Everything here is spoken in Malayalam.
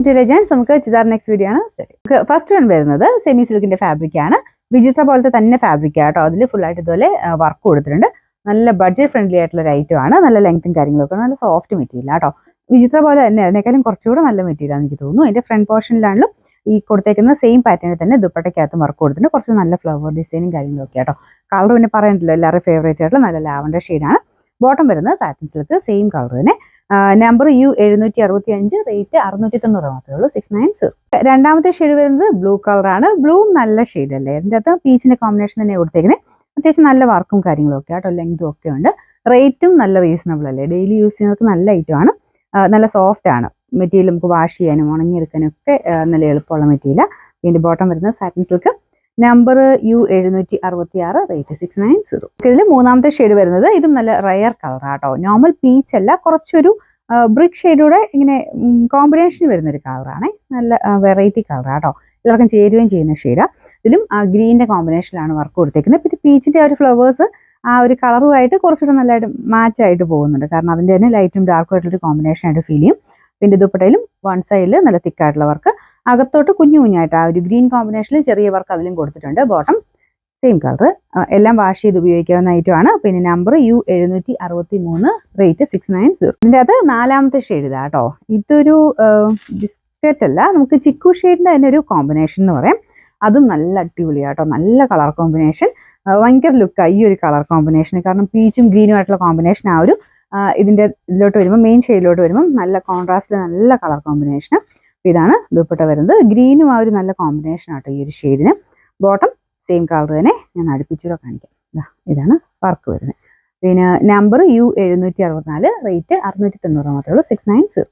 ഇന്റലിജൻസ് നമുക്ക് ചുരിദാർ നെക്സ്റ്റ് വീഡിയോ ആണ്. ഫസ്റ്റ് വൺ വരുന്നത് സെമി സിൽക്കിന്റെ ഫാബ്രിക് ആണ്. വിചിത്ര പോലത്തെ തന്നെ ഫാബ്രിക് ആട്ടോ. അതിൽ ഫുൾ ആയിട്ട് ഇതുപോലെ വർക്ക് കൊടുത്തിട്ടുണ്ട്. നല്ല ബഡ്ജറ്റ് ഫ്രണ്ട്ലി ആയിട്ടുള്ള ഒരു ഐറ്റം ആണ്. നല്ല ലെങ്ത്തും കാര്യങ്ങളൊക്കെ നല്ല സോഫ്റ്റ് മെറ്റീരിയൽ ആട്ടോ. വിചിത്ര പോലെ തന്നെ അതിനേക്കാളും കുറച്ചുകൂടെ നല്ല മെറ്റീരിയൽ ആണ് എനിക്ക് തോന്നുന്നു. അതിന്റെ ഫ്രണ്ട് പോർഷനിലാണെങ്കിലും ഈ കൊടുത്തേക്കുന്ന സെയിം പാറ്റേണിൽ തന്നെ ദുപ്പട്ടയ്ക്കകത്തും വർക്ക് കൊടുത്തിട്ടുണ്ട്. കുറച്ച് നല്ല ഫ്ലവർ ഡിസൈനും കാര്യങ്ങളൊക്കെ ആട്ടോ. കളർ പിന്നെ പറയണ്ടല്ലോ, എല്ലാവരും ഫേവറേറ്റ് ആയിട്ടുള്ള നല്ല ലാവൻഡർ ഷെയ്ഡാണ്. ബോട്ടം വരുന്നത് സാറ്റിൻ സിൽക്ക് സെയിം കളർ തന്നെ. നമ്പർ U765, റേറ്റ് 690 മാത്രമേ ഉള്ളൂ. 690. രണ്ടാമത്തെ ഷെയ്ഡ് വരുന്നത് ബ്ലൂ കളറാണ്. ബ്ലൂ നല്ല ഷെയ്ഡ് അല്ലേ, അതിൻ്റെ അകത്ത് പീച്ചിന്റെ കോമ്പിനേഷൻ തന്നെ കൊടുത്തേക്കുന്നത്. അത്യാവശ്യം നല്ല വർക്കും കാര്യങ്ങളൊക്കെ ആട്ടോ, ലെങ്തും ഒക്കെ ഉണ്ട്. റേറ്റും നല്ല റീസണബിൾ അല്ലേ, ഡെയിലി യൂസ് ചെയ്യുന്നവർക്ക് നല്ല ഐറ്റം ആണ്. നല്ല സോഫ്റ്റ് ആണ് മെറ്റീരിയൽ, നമുക്ക് വാഷ് ചെയ്യാനും ഉണങ്ങിയെടുക്കാനും ഒക്കെ നല്ല എളുപ്പമുള്ള മെറ്റീരിയൽ. ഇതിന്റെ ബോട്ടം വരുന്നത് satin silk. Number U766, rate 690. ഇതിൽ മൂന്നാമത്തെ ഷെയ്ഡ് വരുന്നത് ഇതും നല്ല റയർ കളർ ആട്ടോ. നോർമൽ പീച്ച് അല്ല, കുറച്ചൊരു ബ്രിക്ക് ഷെയ്ഡൂടെ ഇങ്ങനെ കോമ്പിനേഷൻ വരുന്നൊരു കളറാണ്. നല്ല വെറൈറ്റി കളർ ആട്ടോ, എല്ലാവർക്കും ചേരുകയും ചെയ്യുന്ന ഷെയ്ഡാണ്. ഇതിലും ഗ്രീനിന്റെ കോമ്പിനേഷനിലാണ് വർക്ക് കൊടുത്തേക്കുന്നത്. പിന്നെ പീച്ചിന്റെ ആ ഒരു ഫ്ലവേഴ്സ് ആ ഒരു കളറുമായിട്ട് കുറച്ചുകൂടെ നല്ലതായിട്ട് മാച്ച് ആയിട്ട് പോകുന്നുണ്ട്. കാരണം അതിന്റെ തന്നെ ലൈറ്റും ഡാർക്കും ആയിട്ടുള്ള കോമ്പിനേഷൻ ആയിട്ട് ഫീൽ ചെയ്യും. പിന്നെ ദുപ്പട്ടയിലും വൺ സൈഡിൽ നല്ല തിക്കായിട്ടുള്ള വർക്ക്, അകത്തോട്ട് കുഞ്ഞു കുഞ്ഞായിട്ട് ആ ഒരു ഗ്രീൻ കോമ്പിനേഷനിൽ ചെറിയ വർക്ക് അതിലും കൊടുത്തിട്ടുണ്ട്. Bottom same colour. എല്ലാം വാഷ് ചെയ്ത് ഉപയോഗിക്കാവുന്ന ഐറ്റമാണ്. പിന്നെ നമ്പർ U763, റേറ്റ് 690. ഇതിൻ്റെ അത് നാലാമത്തെ ഷെയ്ഡ് ഇതാട്ടോ. ഇതൊരു ബിസ്ക്കറ്റ് അല്ല, നമുക്ക് ചിക്കു ഷെയ്ഡിന്റെ തന്നെ ഒരു കോമ്പിനേഷൻ എന്ന് പറയാം. അതും നല്ല അടിപൊളിയാട്ടോ, നല്ല കളർ കോമ്പിനേഷൻ. ഭയങ്കര ലുക്കാണ് ഈ ഒരു കളർ കോമ്പിനേഷൻ. കാരണം പീച്ചും ഗ്രീനും ആയിട്ടുള്ള കോമ്പിനേഷൻ ആ ഒരു ഇതിന്റെ ഇതിലോട്ട് വരുമ്പോൾ, മെയിൻ ഷെയ്ഡിലോട്ട് വരുമ്പോൾ നല്ല കോൺട്രാസ്റ്റ്, നല്ല കളർ കോമ്പിനേഷൻ. ഇതാണ് ദുപ്പട്ട വരുന്നത്. ഗ്രീനും ആ ഒരു നല്ല കോമ്പിനേഷൻ ആട്ടോ ഈ ഒരു ഷെയ്ഡിന്. ബോട്ടം സെയിം കളർ തന്നെ. ഞാൻ അടുപ്പിച്ചൂടെ കാണിക്കാം. ഇതാണ് വർക്ക് വരുന്നത്. പിന്നെ നമ്പർ U764, റേറ്റ് 690 മാത്രമേ ഉള്ളൂ. 690.